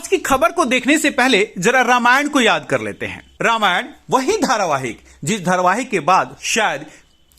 आज की खबर को देखने से पहले जरा रामायण को याद कर लेते हैं। रामायण वही धारावाहिक जिस धारावाहिक के बाद शायद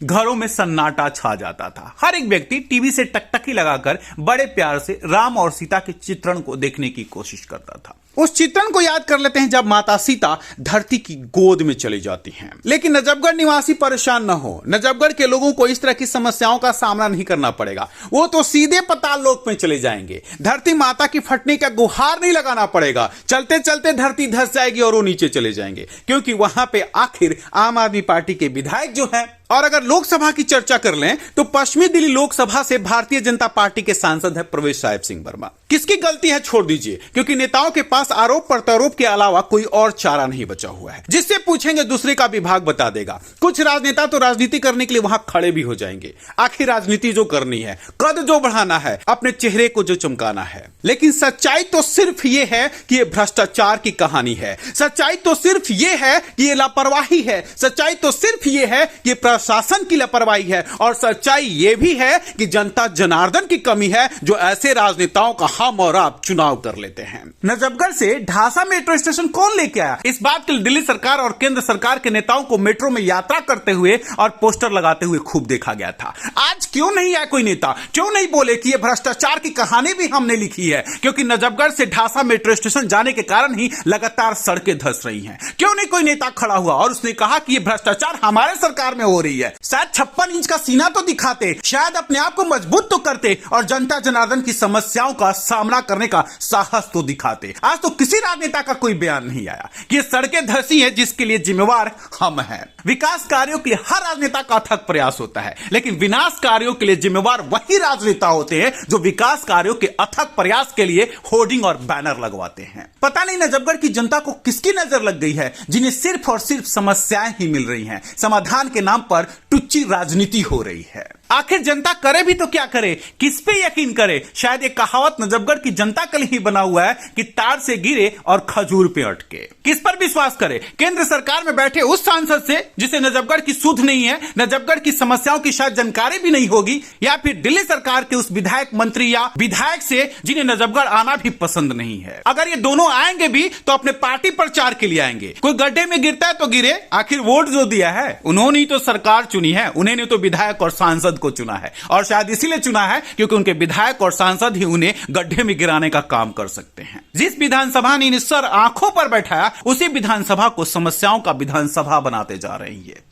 घरों में सन्नाटा छा जाता था। हर एक व्यक्ति टीवी से टकटकी लगाकर बड़े प्यार से राम और सीता के चित्रण को देखने की कोशिश करता था। उस चित्रण को याद कर लेते हैं जब माता सीता धरती की गोद में चली जाती हैं। लेकिन नजफगढ़ निवासी परेशान न हो, नजफगढ़ के लोगों को इस तरह की समस्याओं का सामना नहीं करना पड़ेगा। वो तो सीधे पाताल लोक में चले जाएंगे। धरती माता की फटने का गुहार नहीं लगाना पड़ेगा। चलते चलते धरती धंस जाएगी और वो नीचे चले जाएंगे, क्योंकि वहां पे आखिर आम आदमी पार्टी के विधायक जो हैं। और अगर लोकसभा की चर्चा कर लें तो पश्चिमी दिल्ली लोकसभा से भारतीय जनता पार्टी के सांसद है प्रवेश साहिब सिंह वर्मा। किसकी गलती है छोड़ दीजिए, क्योंकि नेताओं के पास आरोप प्रत्यारोप के अलावा कोई और चारा नहीं बचा हुआ है। जिससे पूछेंगे दूसरे का विभाग बता देगा। कुछ राजनेता तो राजनीति करने के लिए वहां खड़े भी हो जाएंगे। आखिर राजनीति जो करनी है, कद जो बढ़ाना है, अपने चेहरे को जो चमकाना है। लेकिन सच्चाई तो सिर्फ ये है कि ये भ्रष्टाचार की कहानी है। सच्चाई तो सिर्फ ये है कि ये लापरवाही है। सच्चाई तो सिर्फ ये है कि प्रशासन की लापरवाही है। और सच्चाई यह भी है कि जनता जनार्दन की कमी है, जो ऐसे राजनेताओं का हम और आप चुनाव कर लेते हैं। नजफगढ़ से ढासा मेट्रो स्टेशन कौन लेके आया? इस बात के लिए दिल्ली सरकार और केंद्र सरकार के नेताओं को मेट्रो में यात्रा करते हुए और पोस्टर लगाते हुए खूब देखा गया था। आज क्यों नहीं आया कोई नेता? क्यों नहीं बोले कि यह भ्रष्टाचार की कहानी भी हमने लिखी है? क्योंकि नजफगढ़ से ढासा मेट्रो स्टेशन जाने के कारण ही लगातार सड़कें धंस रही हैं। क्यों नहीं कोई नेता खड़ा हुआ और उसने कहा कि यह भ्रष्टाचार हमारे सरकार में हो रही है? शायद 56 इंच का सीना तो दिखाते, शायद अपने आप को मजबूत तो करते और जनता जनार्दन की समस्याओं का सामना करने का साहस तो दिखाते। आज तो किसी राजनेता का कोई बयान नहीं आया कि ये सड़कें धंसी हैं जिसके लिए जिम्मेवार हम हैं। विकास कार्यों के लिए हर राजनेता का अथक प्रयास होता है, लेकिन विनाश कार्यों के लिए जिम्मेवार वही राजनेता होते हैं जो विकास कार्यों के अथक प्रयास के लिए होर्डिंग और बैनर लगवाते हैं। पता नहीं नजफगढ़ की जनता को किसकी नजर लग गई है, जिन्हें सिर्फ और सिर्फ समस्याएं ही मिल रही हैं। समाधान के नाम पर टुच्ची राजनीति हो रही है। आखिर जनता करे भी तो क्या करे, किस पे यकीन करे? शायद एक कहावत नजफगढ़ की जनता के लिए ही बना हुआ है कि तार से गिरे और खजूर पे अटके। किस पर विश्वास करे? केंद्र सरकार में बैठे उस सांसद से जिसे नजफगढ़ की सुध नहीं है, नजफगढ़ की समस्याओं की शायद जानकारी भी नहीं होगी, या फिर दिल्ली सरकार के उस विधायक मंत्री या विधायक से जिन्हें नजफगढ़ आना भी पसंद नहीं है। अगर ये दोनों आएंगे भी तो अपने पार्टी प्रचार के लिए आएंगे। कोई गड्ढे में गिरता है तो गिरे, आखिर वोट जो दिया है उन्होंने ही तो सरकार चुनी है, उन्होंने तो विधायक और सांसद को चुना है। और शायद इसीलिए चुना है क्योंकि उनके विधायक और सांसद ही उन्हें गड्ढे में गिराने का काम कर सकते हैं। जिस विधानसभा ने इन्हें सर आंखों पर बैठाया, उसी विधानसभा को समस्याओं का विधानसभा बनाते जा रही है।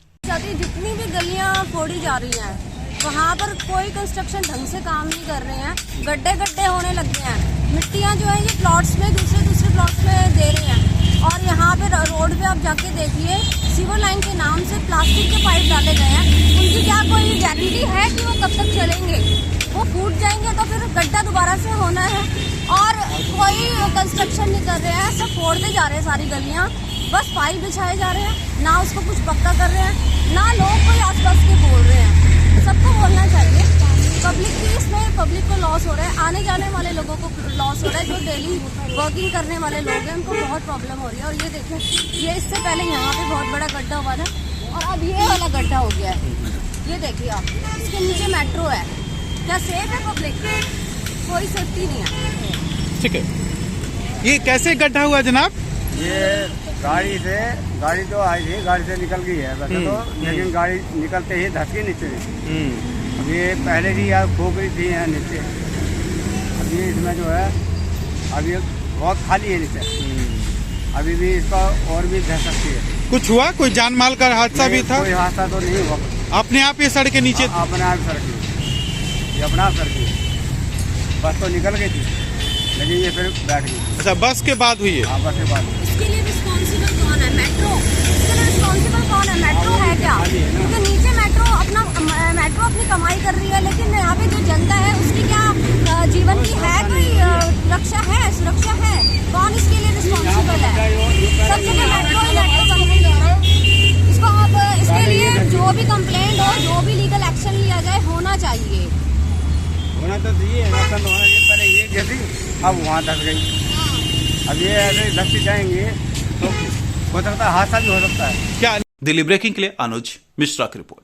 जितनी भी गलियां फोड़ी जा रही हैं, वहाँ पर कोई कंस्ट्रक्शन ढंग से काम नहीं कर रहे हैं। गड्ढे गड्ढे होने लग गए हैं। मिट्टियाँ जो है ये प्लॉट्स में दूसरे प्लॉट्स में दे रहे हैं। और यहाँ पे रोड पे आप जाके देखिए, सीवर लाइन के नाम से प्लास्टिक के पाइप डाले गए हैं। उनकी क्या कोई गारंटी है कि वो कब तक चलेंगे? वो फूट जाएंगे तो फिर गड्ढा दोबारा से होना है। और कोई कंस्ट्रक्शन नहीं कर रहे हैं, सब फोड़ते जा रहे हैं सारी गलियाँ। बस पाइप बिछाए जा रहे हैं, ना उसको कुछ पक्का कर रहे हैं, ना लोग कोई आसपास के बोल रहे हैं। सबको बोलना चाहिए। पब्लिक की इसमें पब्लिक को लॉस हो रहा है, आने जाने वाले लोगों को लॉस हो रहा है। जो डेली वर्किंग करने वाले लोग हैं उनको बहुत प्रॉब्लम हो रही है। और ये देखें, ये इससे पहले यहाँ पे बहुत बड़ा गड्ढा हुआ था और अब ये वाला गड्ढा हो गया है। ये देखिए आप, इसके नीचे मेट्रो है। क्या सेफ है पब्लिक? कोई सेफ्टी नहीं है। ठीक है, ये कैसे गड्ढा हुआ जनाब? ये गाड़ी तो आई थी, गाड़ी से निकल गई है वैसे तो, लेकिन गाड़ी निकलते ही धस गई नीचे। अब ये पहले ही यार खोखरी थी यहाँ नीचे। अभी इसमें जो है अभी बहुत खाली है नीचे। अभी भी इसका और भी धस सकती है। कुछ हुआ? कोई जान माल का हादसा भी था? कोई हादसा तो नहीं हुआ। अपने आप ये सड़क के नीचे अपने आप सड़की, ये अपने आप सड़की। बस तो निकल गई थी लेकिन ये फिर बैठ गई। अच्छा, बस के बाद हुई है? हाँ, बस के बाद। इसके लिए रिस्पॉन्सिबल कौन है? मेट्रो। इसके लिए रिस्पॉन्सिबल कौन है? मेट्रो है क्या? क्योंकि नीचे मेट्रो अपनी कमाई कर रही है, लेकिन यहाँ पे जो जनता है उसकी क्या जीवन की है कोई रक्षा है, सुरक्षा है? कौन इसके लिए रिस्पॉन्सिबल है? सब जगह मेट्रो इसको आप इसके लिए जो भी कंप्लेंट हो, जो भी लीगल एक्शन लिया जाए, होना चाहिए। होना तो चाहिए, पहले ये जैसी अब वहाँ धस गई। अब ये ऐसे धसते जाएंगे तो हो सकता है हादसा भी हो सकता है। क्या? दिल्ली ब्रेकिंग के लिए अनुज मिश्रा की रिपोर्ट।